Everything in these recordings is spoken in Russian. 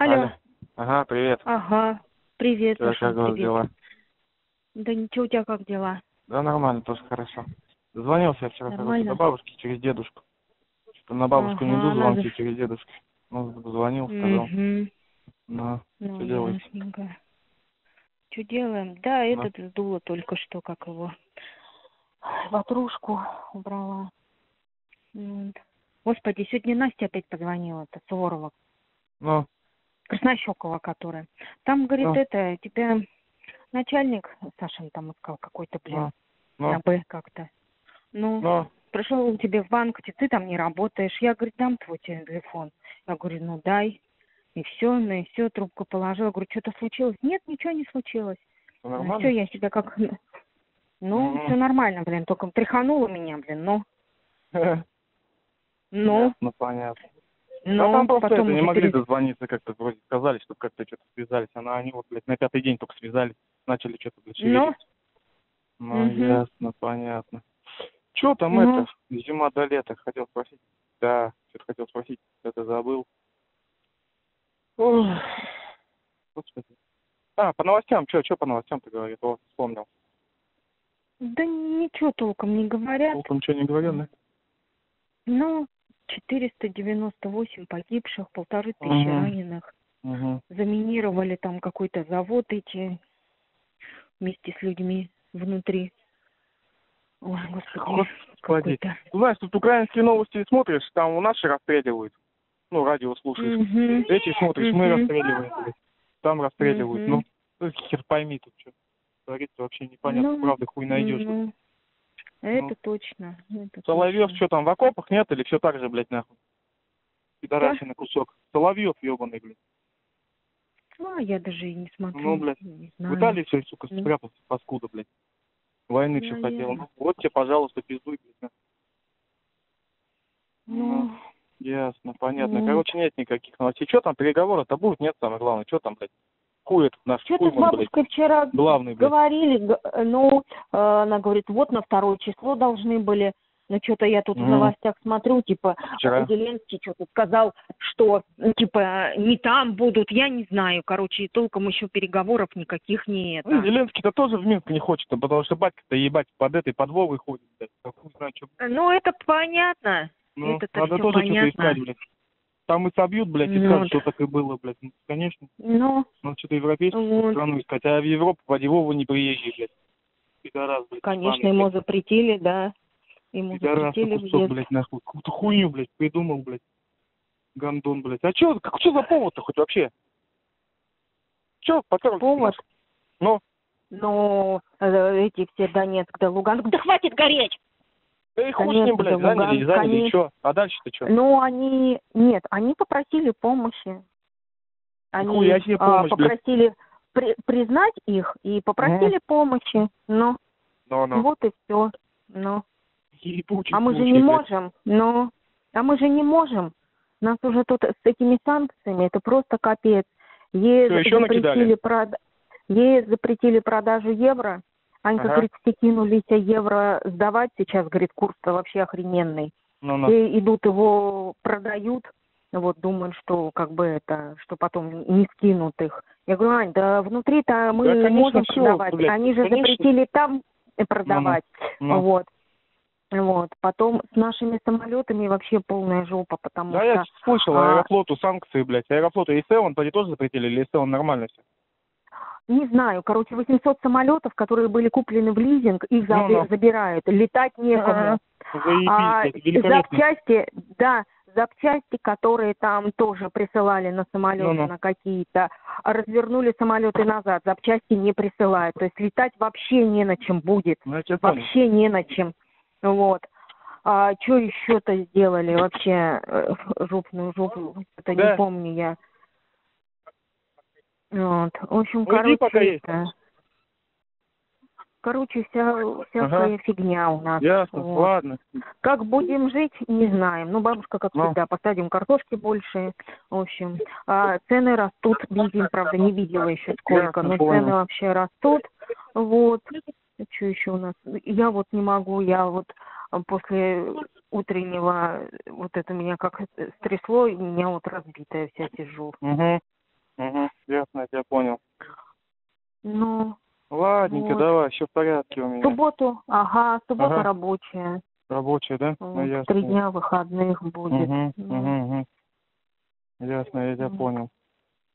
Алло. Ага, привет. Ага. Привет, Как Саша, у вас привет. дела? Да ничего, у тебя как дела? Да нормально, тоже хорошо. Звонился я вчера, короче, до Нормально? бабушки через дедушку. Что на бабушку не иду, Ага, надо. звонки через дедушку. Ну, позвонил, сказал. Угу. Ну, Ну, что делаете? ясненько. Что делаем? Да, Ну, этот сдуло только что, как его. Ватрушку убрала. Вот. Господи, сегодня Настя опять позвонила, это Суворова. ну, Краснощекова, которая. Там, говорит, ну, это, тебя начальник, Сашин там искал какой-то, блин, ну, на Б как-то. Ну, ну. пришел тебе в банк, ты там не работаешь. Я, говорит, дам твой телефон. Я говорю, ну дай. И все, ну и все, трубку положила. Говорю, что-то случилось? Нет, ничего не случилось. Все Ну все, нормально? я себя как... Ну, Угу. все нормально, блин, только тряхануло меня, блин, ну, Ясно, понятно. Да там просто это, потом не уже могли дозвониться, как-то вроде сказали, что как-то что-то связались. Они вот, блядь, на 5-й день только связались, начали что-то, блядь, Ну, шевелиться. Ну, ясно, понятно. Что там ну, это, зима до лета, хотел спросить. Да, что-то хотел спросить, это забыл. Ох, господи. По новостям, что по новостям ты говоришь, вот вспомнил. да ничего толком не говорят. Толком ничего не говорил, да? Ну, 498 погибших, 1500 Угу, раненых. угу. Заминировали там какой-то завод эти вместе с людьми внутри. Ой, господи, Господи. какой-то. Знаешь, тут украинские новости смотришь, там у нас же расстреливают. Ну, радио слушаешь. Угу. Эти смотришь, мы Угу. расстреливаем, блядь. Там расстреливают. Угу. Ну, хер пойми тут что. Творится вообще непонятно, Ну, правда хуй найдешь тут. ну, Ну, это точно. Это Соловьев точно. что там, в окопах нет или все так же, блядь, нахуй? Да? Пидорасина кусок. Соловьев ебаный, блядь. Ну, а я даже и не Ну, смотрю, блядь. не В знаю. Италии все, сука, Ну, спрятался, паскуда, блядь. Войны все хотел. наверное. Ну, вот тебе, пожалуйста, пиздуй, блядь. Ну, Ну, ясно, понятно. ну. Короче, нет никаких новостей. Что там, переговоры-то будут? Нет, самое главное. Что там, блядь? Хуй этот наш, Что-то с хуйман, блядь. бабушкой вчера Главный, блядь. говорили, ну, она говорит, вот на 2 число должны были. Ну, что-то я тут в новостях смотрю, типа, Вчера. Зеленский что-то сказал, что, ну, типа, не там будут, я не знаю, короче, и толком еще переговоров никаких не это. Ну, Зеленский-то тоже в Минск не хочет, потому что батька-то ебать под Вовой ходит, блядь. Хуй знает, что. Ну, это понятно, Ну, это-то надо все тоже что-то искать, понятно. блядь. Там и собьют, блядь, и Ну, скажут, вот. что так и было, блядь. Ну, конечно. Ну, Надо что-то европейскую вот. страну искать. А в Европу поди Вова не приезжай, блядь. Пидорас, блядь. Конечно, ебаный, ему блядь. запретили, да, ему Пидорас, запретили кусок, въезд. блядь, нахуй. Какую-то хуйню, блядь, придумал, блядь. Гандон, блядь. А что за повод-то хоть вообще? Что потерли? Повод? Ну, Ну, эти все Донецк да Луганск. Да хватит гореть! да и хуй с ним, Донецк да блядь, заняли, Луганск, и что? А дальше-то что? ну, нет, они попросили помощи. Они Хуя себе помощь, блядь. попросили признать их и попросили помощи. Ну, Ну. вот и все. Ну. Ебучий А мы же случай, не блядь. можем. Ну, а мы же не можем. Нас уже тут с этими санкциями, это просто капец. ЕС Что, еще накидали? запретили продажу евро. Они, как говорит, все кинулись евро сдавать. Сейчас, говорит, курс-то вообще охрененный. Ну. И идут его продают. Вот, думают, что как бы это, что потом не скинут их. Я говорю, Ань, да внутри-то мы Да, конечно, можем всё, продавать. блядь, Они же конечно. запретили там продавать. Ну. Вот. Потом с нашими самолетами вообще полная жопа, потому Да, что... я слышал, Аэрофлоту санкции, блядь. Аэрофлоту и СЭОН тоже запретили, или СЭОН нормально все? Не знаю, 800 самолетов, которые были куплены в лизинг, их забирают. Летать некому. Заебись, великолепно. Запчасти, которые там тоже присылали на самолеты, на какие-то, развернули самолеты назад, запчасти не присылают. То есть летать вообще не на чем будет. Вообще не на чем. Вот. А что еще-то сделали вообще жопную жопу? Это не помню я. Вот. В общем, всякая фигня у нас. Ясно, вот. ладно. Как будем жить, не знаем. Ну, бабушка, как всегда, посадим картошки больше. В общем, цены растут. Бензин, правда, не видела еще сколько, но цены вообще растут. Вот. Что еще у нас? Я вот не могу, я вот после утреннего, вот это меня как стрясло, и меня вот разбитая вся сижу. Угу, ясно, я тебя понял. Ну, Ладненько, вот. давай, все в порядке у меня. Суббота рабочая. Рабочая, да? Вот, Ну, ясно. 3 дня выходных будет. Угу. Ясно, я тебя понял.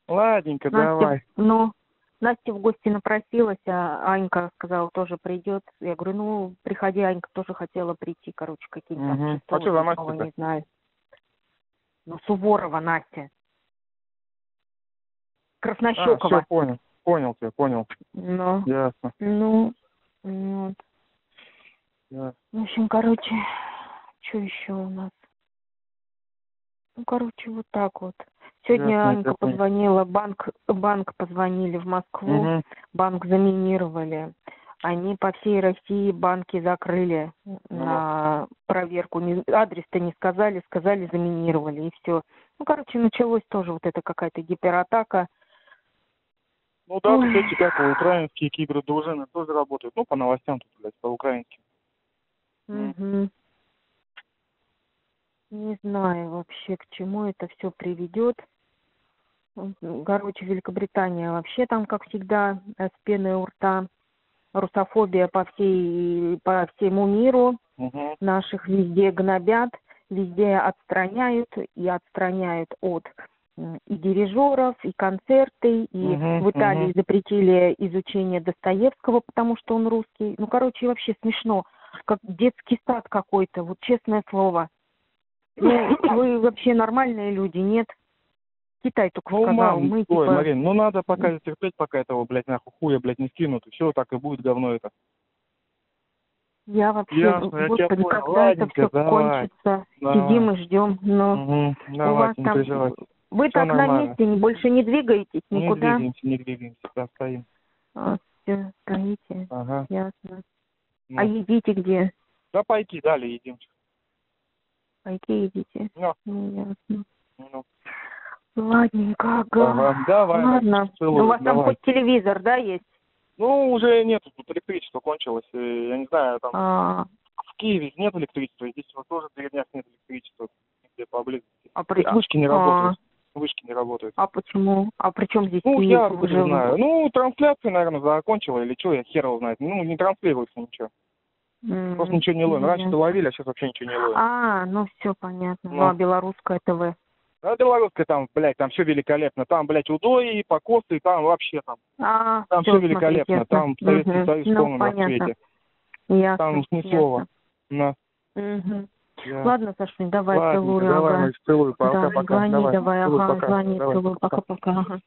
Ладненько, Настя, давай. Настя в гости напросилась, а Анька сказала, тоже придет. Я говорю, приходи, Анька тоже хотела прийти, короче, какие-то там А что за Настя-то? не знаю. Суворова Настя. Краснощекова. Все, понял тебя, понял. Ясно. Вот. Ясно. В общем, короче, что еще у нас? Вот так вот. Сегодня Ясно, Анька позвонила, банк позвонили в Москву, банк заминировали. Они по всей России банки закрыли на проверку. Адрес-то не сказали, заминировали, и все. Началось тоже вот это какая-то гиператака. Ну да, кстати, как украинские кибердружины тоже работают. Ну, по новостям тут, блядь, по-украински. Не знаю вообще, к чему это все приведет. Короче, Великобритания вообще там, как всегда, с пеной у рта. Русофобия по всему миру. Наших везде гнобят, везде отстраняют от и дирижеров, и концерты, и в Италии запретили изучение Достоевского, потому что он русский. Вообще смешно, как детский сад какой-то, вот честное слово. Вы вообще нормальные люди, нет? Китай только сказал, мы типа... Марин, надо пока терпеть, пока этого, блядь, нахуй хуя, блядь, не скинут, и все, так и будет говно это. Я вообще, Ясно, господи, когда это все кончится, сидим и ждем, но у вас там... Вы всё так нормально. на месте больше не двигаетесь никуда? Не двигаемся, да, стоим. Все, стоите, Ага. ясно. А едите где? Да пайки дали, едим. Пайки едите? Ясно. Ну. Ладненько, давай. Ладно. Целую, у вас там хоть телевизор, да, есть? Уже нет, тут электричество кончилось. Я не знаю, там в Киеве нет электричества, здесь вот тоже в деревнях нет электричества, где поблизости. Вышки не работают. Вышки не работают. А почему? А при чем здесь Киев? Я откуда знаю. Трансляция, наверное, закончила или что, я хер его знает. Не транслируется ничего. Просто ничего не ловим. Раньше-то ловили, а сейчас вообще ничего не ловим. Все понятно. А белорусское ТВ? А белорусская там, блядь, там все великолепно. Там, блядь, удои, покосы, там вообще там. Там все великолепно. Там Советский Союз в полном расцвете. Ясно. Там ни слова. Ладно, Сашунь, давай, целую. Давай, целую, пока-пока. Звони, давай, целую, пока. звони, Давай, целую, пока. пока-пока.